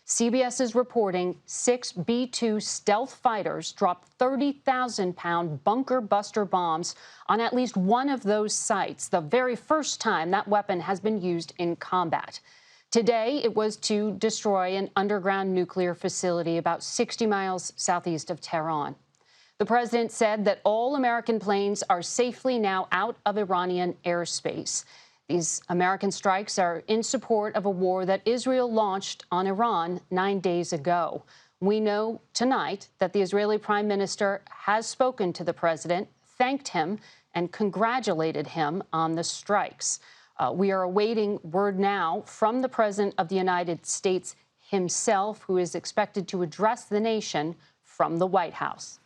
CBS is reporting 6 B-2 stealth fighters dropped 30,000-pound bunker buster bombs on at least one of those sites, the very first time that weapon has been used in combat. Today, it was to destroy an underground nuclear facility about 60 miles southeast of Tehran. The president said that all American planes are safely now out of Iranian airspace. These American strikes are in support of a war that Israel launched on Iran 9 days ago. We know tonight that the Israeli prime minister has spoken to the president, thanked him, and congratulated him on the strikes. We are awaiting word now from the president of the United States himself, who is expected to address the nation from the White House.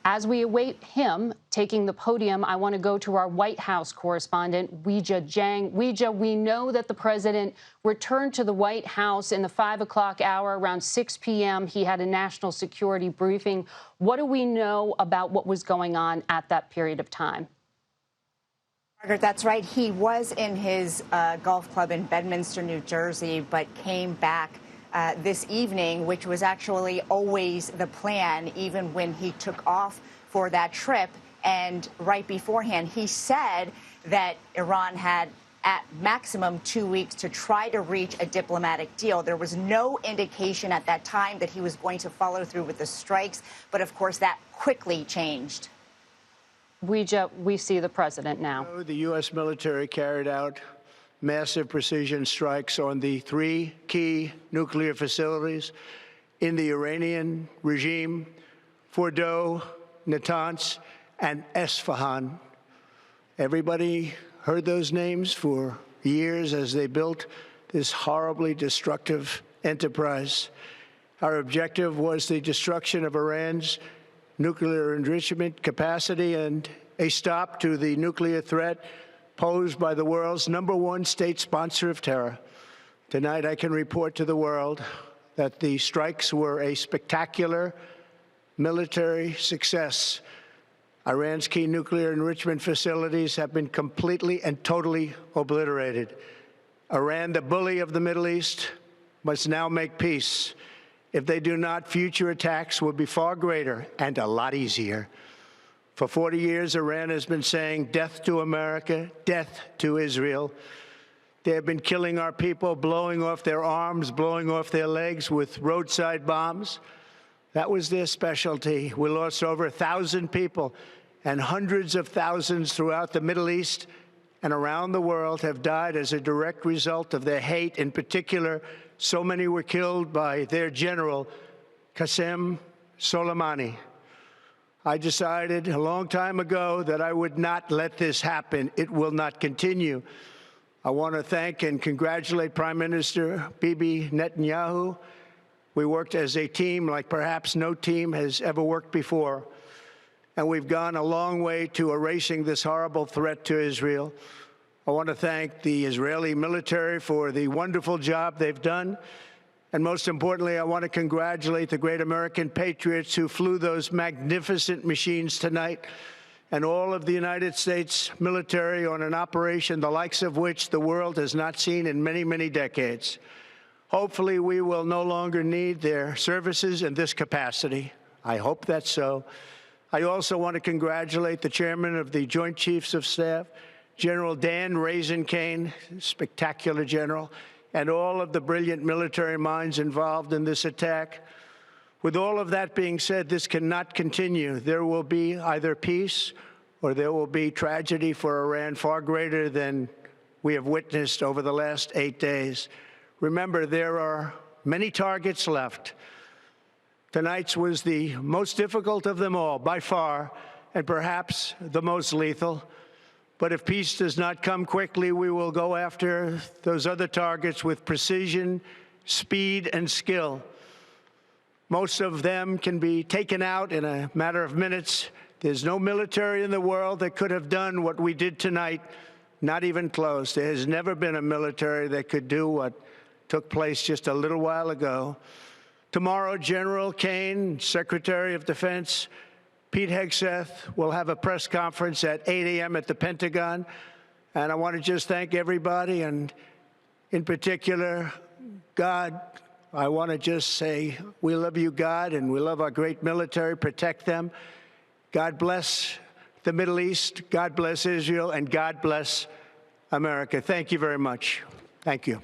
As we await him taking the podium, I want to go to our White House correspondent, Weijia Jiang. Weijia, we know that the president returned to the White House in the 5 o'clock hour, around 6 p.m. He had a national security briefing. What do we know about what was going on at that period of time? Margaret, that's right. He was in his golf club in Bedminster, New Jersey, but came back this evening, which was actually always the plan, even when he took off for that trip. And right beforehand, he said that Iran had at maximum 2 weeks to try to reach a diplomatic deal. There was no indication at that time that he was going to follow through with the strikes. But of course, that quickly changed. We see the president now. The U.S. military carried out massive precision strikes on the 3 key nuclear facilities in the Iranian regime: Fordow, Natanz, and Esfahan. Everybody heard those names for years as they built this horribly destructive enterprise. Our objective was the destruction of Iran's nuclear enrichment capacity and a stop to the nuclear threat posed by the world's #1 state sponsor of terror. Tonight, I can report to the world that the strikes were a spectacular military success. Iran's key nuclear enrichment facilities have been completely and totally obliterated. Iran, the bully of the Middle East, must now make peace. If they do not, future attacks will be far greater and a lot easier. For 40 years, Iran has been saying death to America, death to Israel. They have been killing our people, blowing off their arms, blowing off their legs with roadside bombs. That was their specialty. We lost over 1,000 people, and hundreds of thousands throughout the Middle East and around the world have died as a direct result of their hate. In particular, so many were killed by their general, Qasem Soleimani. I decided a long time ago that I would not let this happen. It will not continue. I want to thank and congratulate Prime Minister Bibi Netanyahu. We worked as a team like perhaps no team has ever worked before. And we've gone a long way to erasing this horrible threat to Israel. I want to thank the Israeli military for the wonderful job they've done. And most importantly, I want to congratulate the great American patriots who flew those magnificent machines tonight, and all of the United States military on an operation the likes of which the world has not seen in many, many decades. Hopefully, we will no longer need their services in this capacity. I hope that's so. I also want to congratulate the chairman of the Joint Chiefs of Staff, General Dan Raisin-Kane, spectacular general, and all of the brilliant military minds involved in this attack. With all of that being said, this cannot continue. There will be either peace or there will be tragedy for Iran far greater than we have witnessed over the last 8 days. Remember, there are many targets left. Tonight's was the most difficult of them all, by far, and perhaps the most lethal. But if peace does not come quickly, we will go after those other targets with precision, speed, and skill. Most of them can be taken out in a matter of minutes. There's no military in the world that could have done what we did tonight, not even close. There has never been a military that could do what took place just a little while ago. Tomorrow, General Kane, Secretary of Defense, Pete Hegseth will have a press conference at 8 a.m. at the Pentagon. And I want to just thank everybody, and in particular, God, I want to just say we love you, God, and we love our great military. Protect them. God bless the Middle East. God bless Israel. And God bless America. Thank you very much. Thank you.